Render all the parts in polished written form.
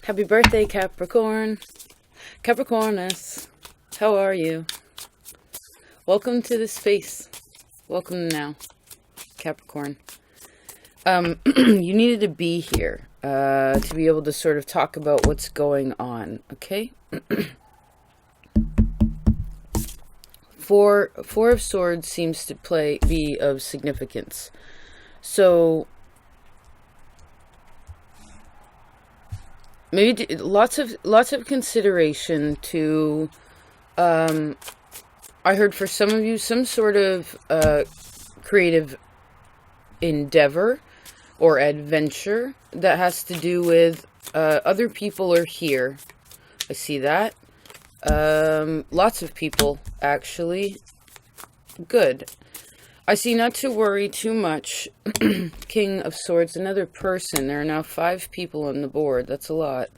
Happy birthday, Capricorn. Capricornus. How are you? Welcome to the space. Welcome now, Capricorn. You needed to be here to be able to sort of talk about what's going on, okay? Four of Swords seems to be of significance. So maybe lots of consideration to I heard for some of you some sort of creative endeavor or adventure that has to do with other people are here. I see that. Lots of people, actually. Good. I see not to worry too much. King of Swords, another person. There are now 5 people on the board. That's a lot.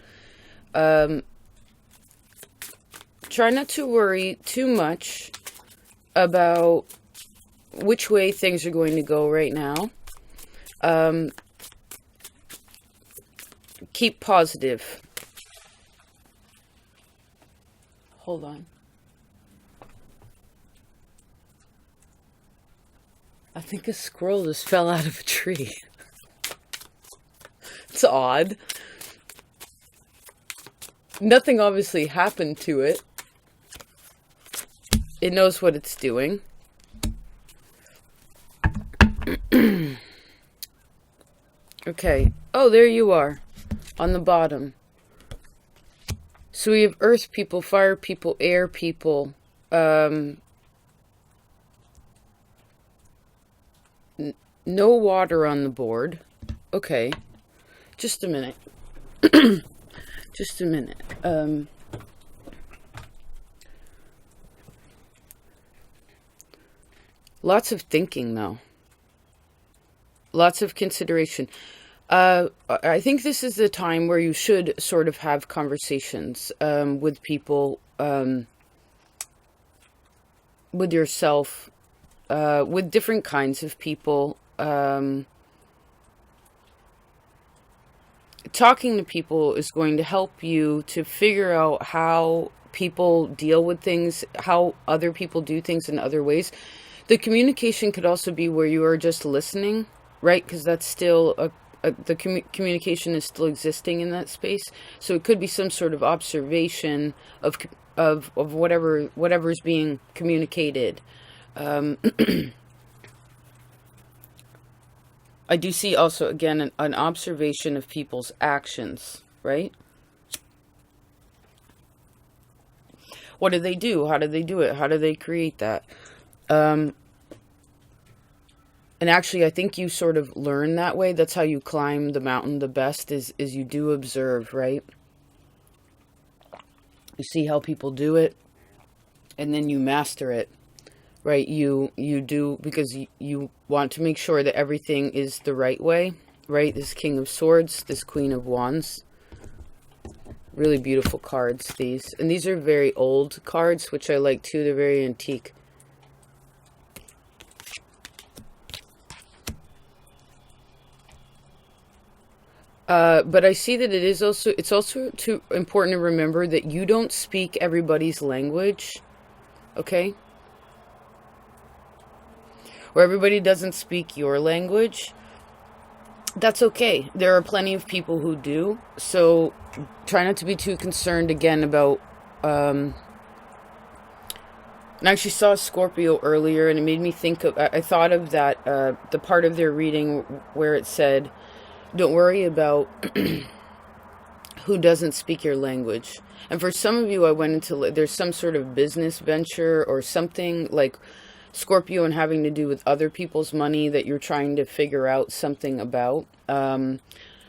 Try not to worry too much about which way things are going to go right now. Keep positive. Hold on. I think a squirrel just fell out of a tree. It's odd. Nothing obviously happened to it. It knows what it's doing. Okay. Oh, there you are. On the bottom. So we have earth people, fire people, air people. No water on the board. Okay. Just a minute. Just a minute. Lots of thinking, though. Lots of consideration. I think this is the time where you should sort of have conversations with people, with yourself, with different kinds of people. Talking to people is going to help you to figure out how people deal with things, how other people do things in other ways. The communication could also be where you are just listening, right? Because that's still the communication is still existing in that space. So it could be some sort of observation of whatever's being communicated. I do see also, again, an observation of people's actions, right? What do they do? How do they do it? How do they create that? And actually, I think you sort of learn that way. That's how you climb the mountain the best, is you do observe, right? You see how people do it, and then you master it. Right, you do, because you want to make sure that everything is the right way, right? This King of Swords, this Queen of Wands. Really beautiful cards, these. And these are very old cards, which I like too. They're very antique. But I see that it's also important to remember that you don't speak everybody's language, okay? Or everybody doesn't speak your language. That's okay. There are plenty of people who do. So try not to be too concerned again about... I actually saw Scorpio earlier, and it made me think of... I thought of that, the part of their reading where it said, don't worry about who doesn't speak your language. And for some of you, I went into... There's some sort of business venture or something like... Scorpio and having to do with other people's money that you're trying to figure out something about. But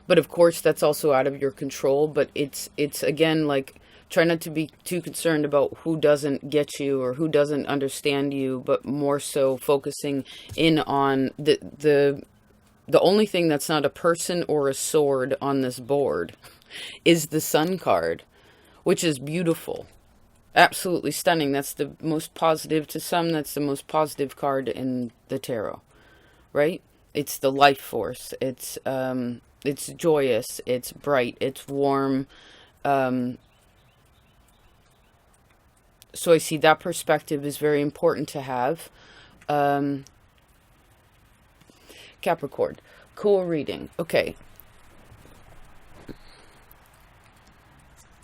of course, that's also out of your control. But it's again, like, try not to be too concerned about who doesn't get you or who doesn't understand you, but more so focusing in on the only thing that's not a person or a sword on this board is the Sun card, which is beautiful. Absolutely stunning. That's the most positive to some. That's the most positive card in the tarot, right? It's the life force. It's It's joyous, it's bright, it's warm. So I see that perspective is very important to have. Capricorn, cool reading. Okay.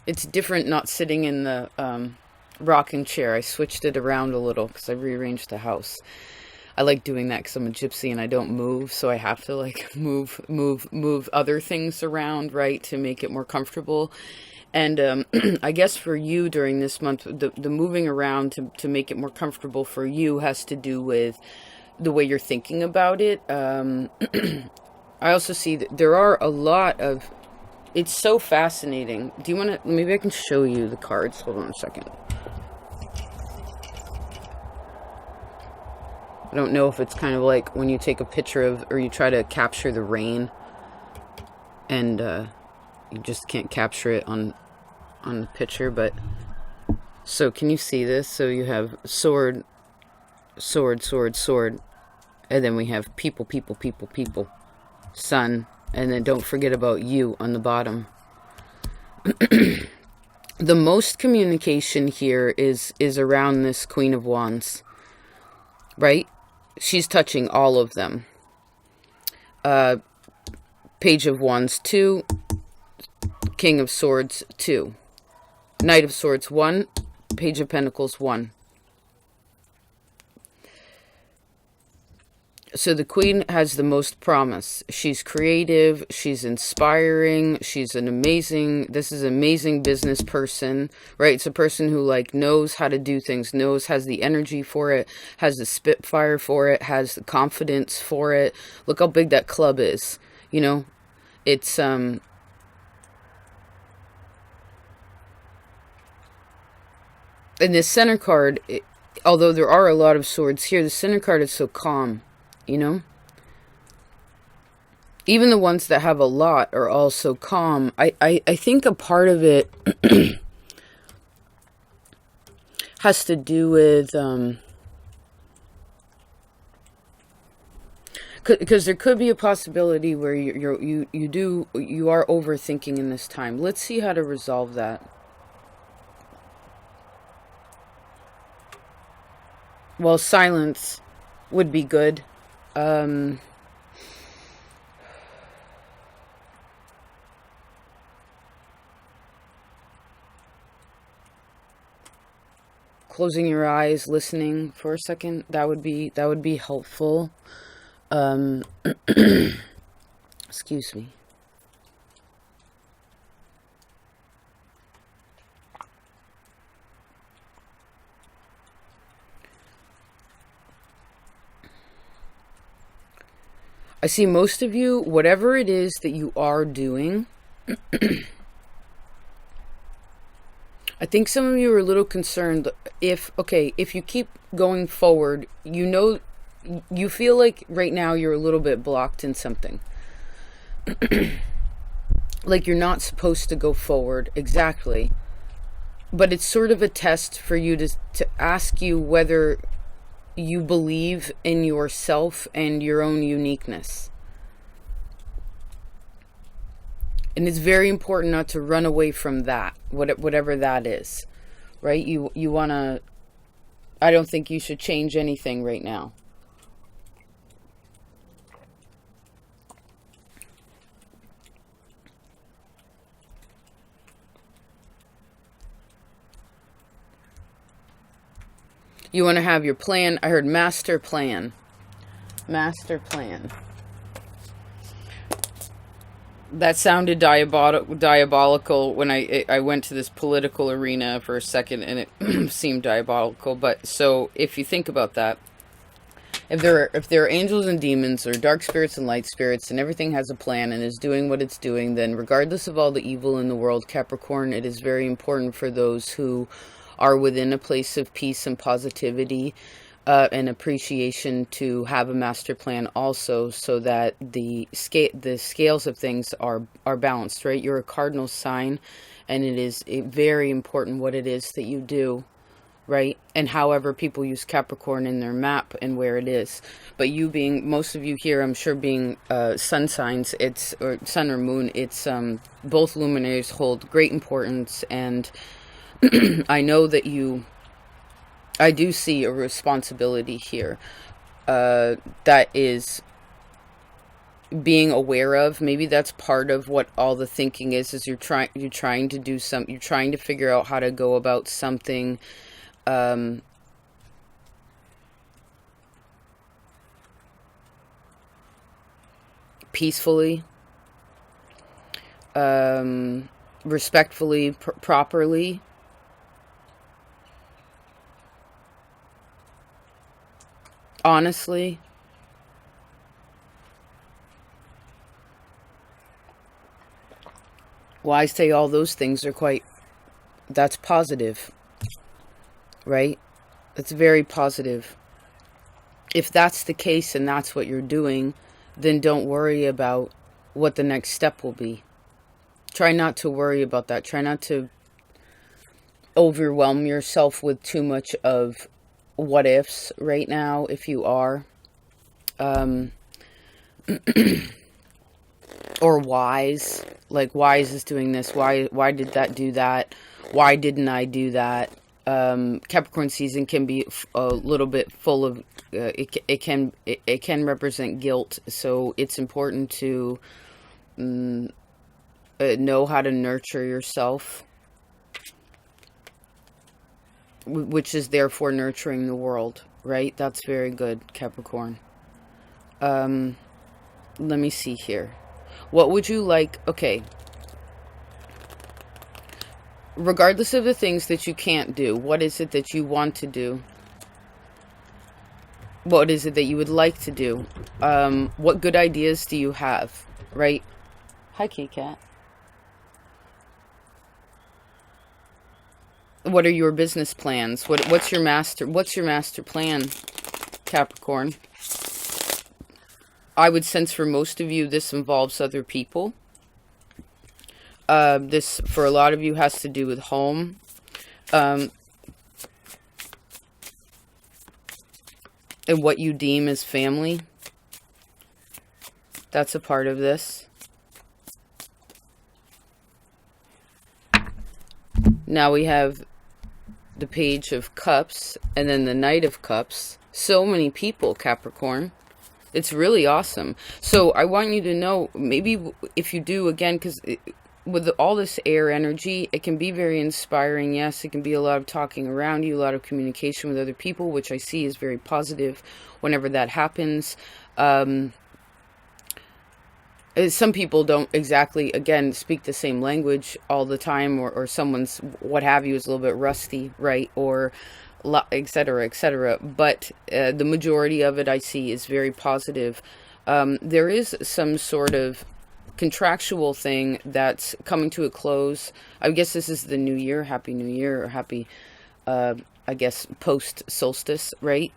It's different not sitting in the rocking chair. I switched it around a little because I rearranged the house. I like doing that because I'm a gypsy and I don't move, so I have to like move other things around, right, to make it more comfortable. And I guess for you during this month, the moving around to make it more comfortable for you has to do with the way you're thinking about it. I also see that there are a lot of... It's so fascinating. Do you want to... Maybe I can show you the cards. Hold on a second. I don't know if it's kind of like when you take a picture of... Or you try to capture the rain. And you just can't capture it on the picture. But... So can you see this? So you have sword, sword, sword, sword. And then we have people, people, people, people. Sun. And then don't forget about you on the bottom. The most communication here is around this Queen of Wands. Right? She's touching all of them. Page of Wands 2. King of Swords 2. Knight of Swords 1. Page of Pentacles 1. So the Queen has the most promise. She's creative. She's inspiring. She's an amazing... This is an amazing business person, right? It's a person who like knows how to do things, has the energy for it, has the spitfire for it, has the confidence for it. Look how big that club is. You know, it's in this center card, although there are a lot of swords here, the center card is so calm. You know, even the ones that have a lot are also calm. I think a part of it has to do with because there could be a possibility where you are overthinking in this time. Let's see how to resolve that. Well, silence would be good. Closing your eyes, listening for a second, that would be helpful. Excuse me. I see most of you, whatever it is that you are doing, I think some of you are a little concerned if you keep going forward, you feel like right now you're a little bit blocked in something. Like you're not supposed to go forward, exactly. But it's sort of a test for you to ask you whether you believe in yourself and your own uniqueness. And it's very important not to run away from that, whatever that is, right? You want to... I don't think you should change anything right now. You want to have your plan. I heard master plan. Master plan. That sounded diabolical when I went to this political arena for a second, and it seemed diabolical. But so if you think about that, if there are angels and demons or dark spirits and light spirits, and everything has a plan and is doing what it's doing, then regardless of all the evil in the world, Capricorn, it is very important for those who are within a place of peace and positivity and appreciation to have a master plan also, so that the scales of things are balanced, right? You're a cardinal sign, and it is very important what it is that you do. right? And however people use Capricorn in their map and where it is. But you being, most of you here, I'm sure being sun signs, it's, or sun or moon, it's, both luminaries hold great importance. And I know that I do see a responsibility here that is being aware of. Maybe that's part of what all the thinking is you're trying to do something, you're trying to figure out how to go about something peacefully, respectfully, properly. Honestly. Well, I say all those things are that's positive, right? That's very positive. If that's the case and that's what you're doing, then don't worry about what the next step will be. Try not to worry about that. Try not to overwhelm yourself with too much of what ifs right now, if you are. Or whys. Like, why is this doing this? Why did that do that? Why didn't I do that? Capricorn season can be a little bit full of it can represent guilt, so it's important to know how to nurture yourself, which is therefore nurturing the world, right? That's very good, Capricorn. Let me see here. What would you like? Okay. Regardless of the things that you can't do, what is it that you want to do? What is it that you would like to do? What good ideas do you have, right? Hi, Kitty Cat. What are your business plans? What's your master plan, Capricorn? I would sense for most of you this involves other people. This, for a lot of you, has to do with home. And what you deem as family. That's a part of this. Now we have the Page of Cups and then the Knight of Cups. So many people, Capricorn. It's really awesome. So I want you to know, maybe if you do, again, because with all this air energy, it can be very inspiring. Yes, it can be a lot of talking around you, a lot of communication with other people, which I see is very positive whenever that happens. Some people don't exactly, again, speak the same language all the time, or someone's, what have you, is a little bit rusty, right? Or etc., etc. But the majority of it I see is very positive. There is some sort of contractual thing that's coming to a close. I guess this is the new year. Happy New Year, or happy, I guess, post-solstice, right?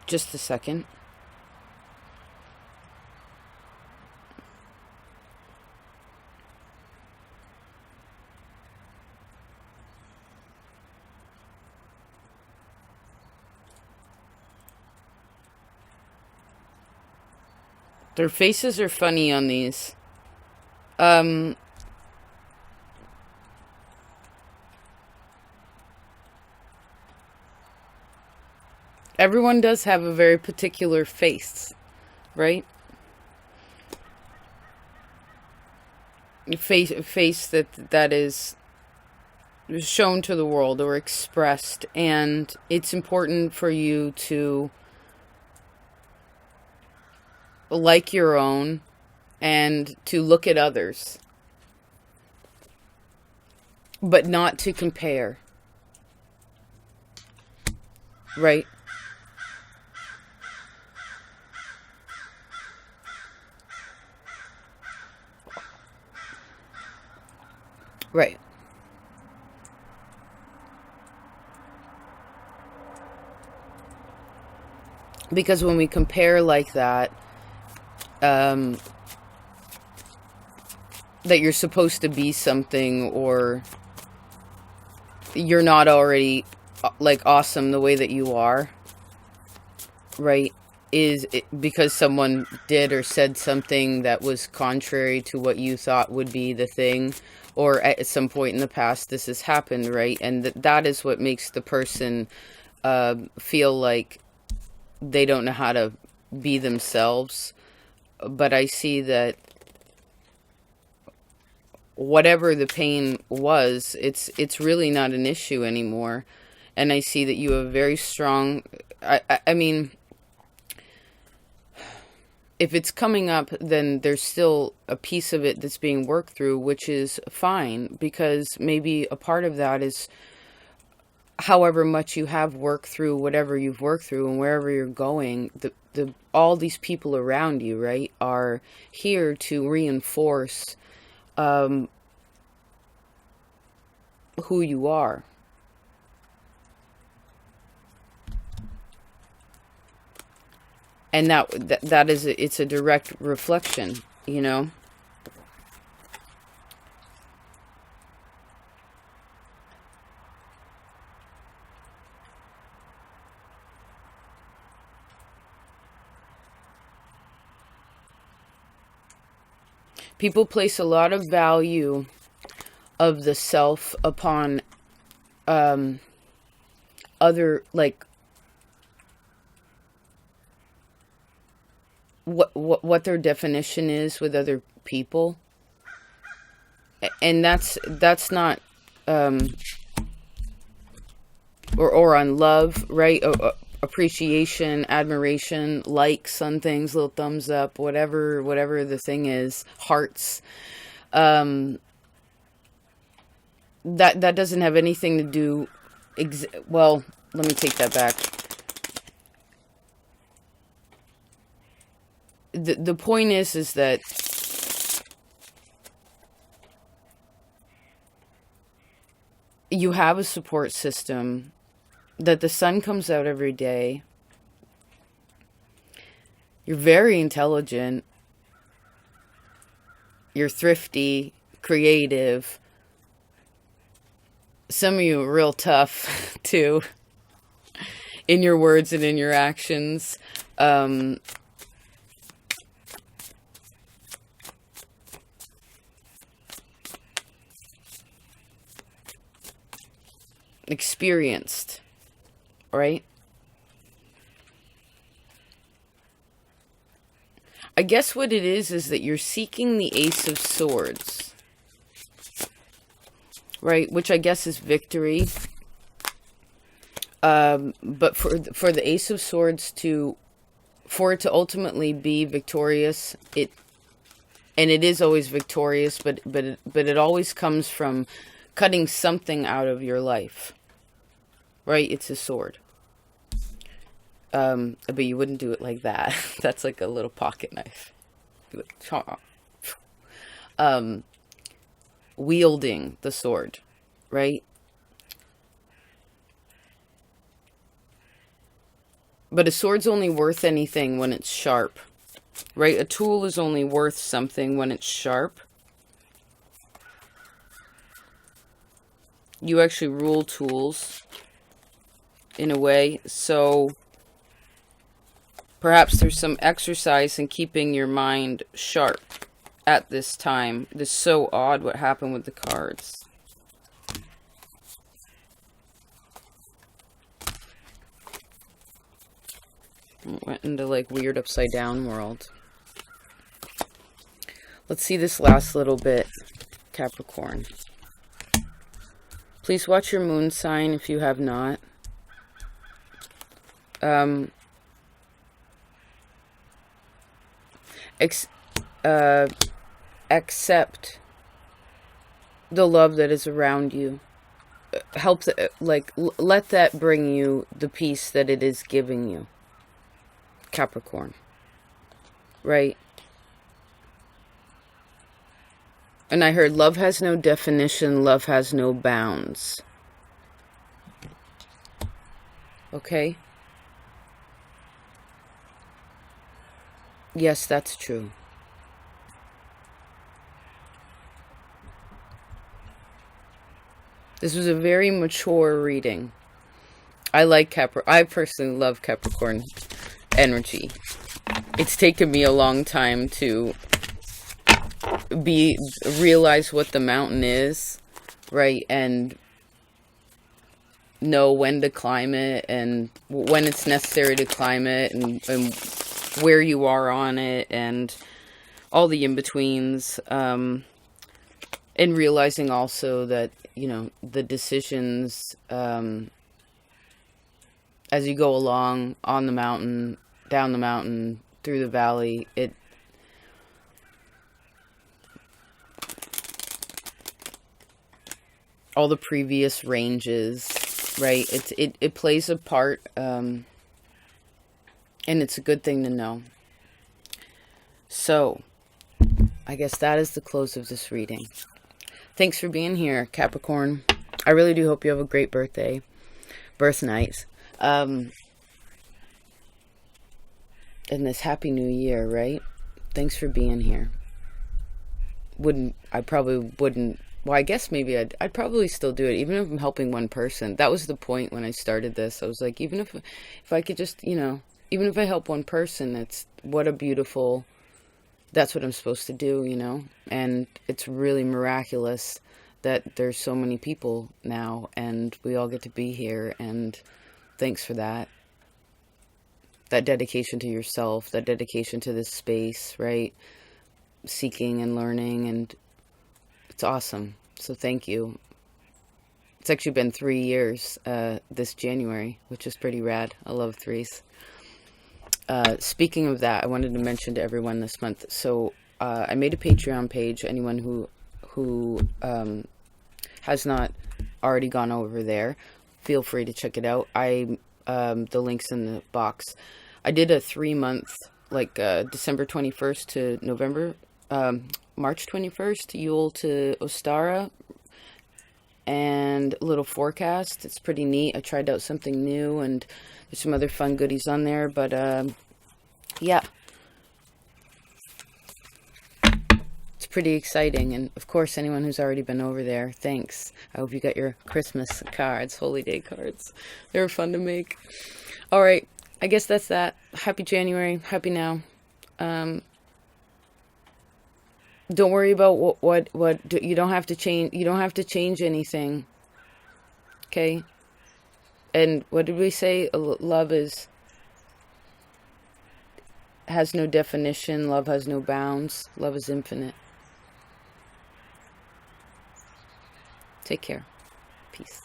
Just a second. Their faces are funny on these. Everyone does have a very particular face, right? Face that is shown to the world or expressed, and it's important for you to like your own and to look at others, but not to compare, right? Right. Because when we compare like that, that you're supposed to be something, or you're not already like awesome the way that you are, right? Is it because someone did or said something that was contrary to what you thought would be the thing, or at some point in the past this has happened, right? And that is what makes the person feel like they don't know how to be themselves. But I see that whatever the pain was, it's really not an issue anymore. And I see that you have very strong, I mean, if it's coming up, then there's still a piece of it that's being worked through, which is fine, because maybe a part of that is however much you have worked through whatever you've worked through, and wherever you're going, all these people around you, right, are here to reinforce who you are. And that is it's a direct reflection, you know. People place a lot of value of the self upon other, like, what their definition is with other people, and that's not or on love, right? Appreciation, admiration, likes on things, little thumbs up, whatever the thing is, hearts. That doesn't have anything to do. Well, let me take that back. The point is that you have a support system, that the sun comes out every day. You're very intelligent. You're thrifty, creative. Some of you are real tough, too, in your words and in your actions. Experienced, right? I guess what it is that you're seeking the Ace of Swords, right? Which I guess is victory. But for the Ace of Swords for it to ultimately be victorious, and it is always victorious, but it always comes from cutting something out of your life. Right? It's a sword. But you wouldn't do it like that. That's like a little pocket knife. Wielding the sword, right? But a sword's only worth anything when it's sharp, right? A tool is only worth something when it's sharp. You actually rule tools in a way, so perhaps there's some exercise in keeping your mind sharp at this time. This is so odd what happened with the cards. It went into like weird upside down world. Let's see this last little bit, Capricorn. Please watch your moon sign if you have not. Accept the love that is around you. Let that bring you the peace that it is giving you, Capricorn. Right? And I heard love has no definition, love has no bounds. Okay? Yes, that's true. This was a very mature reading. I like I personally love Capricorn energy. It's taken me a long time to realize what the mountain is, right? And know when to climb it and when it's necessary to climb it, and where you are on it, and all the in-betweens. And realizing also that, you know, the decisions, as you go along on the mountain, down the mountain, through the valley, all the previous ranges, right? It plays a part, and it's a good thing to know. So, I guess that is the close of this reading. Thanks for being here, Capricorn. I really do hope you have a great birth night. And this happy new year, right? Thanks for being here. I probably wouldn't, well, I guess maybe I'd probably still do it, even if I'm helping one person. That was the point when I started this. I was like, even if I could just, you know, even if I help one person, that's what I'm supposed to do, you know? And it's really miraculous that there's so many people now, and we all get to be here, and thanks for that. That dedication to yourself, that dedication to this space, right? Seeking and learning, and it's awesome. So thank you. It's actually been 3 years this January, which is pretty rad. I love threes. Speaking of that, I wanted to mention to everyone this month. So I made a Patreon page. Anyone who has not already gone over there, feel free to check it out. The link's in the box. I did a 3-month, like December 21st to March 21st, Yule to Ostara, and a little forecast. It's pretty neat. I tried out something new, and there's some other fun goodies on there, but yeah. It's pretty exciting, and of course, anyone who's already been over there, thanks. I hope you got your Christmas cards, Holy Day cards. They were fun to make. All right, I guess that's that. Happy January, happy now. Don't worry about what you don't have to change. You don't have to change anything. Okay? And what did we say? Love has no definition. Love has no bounds. Love is infinite. Take care. Peace.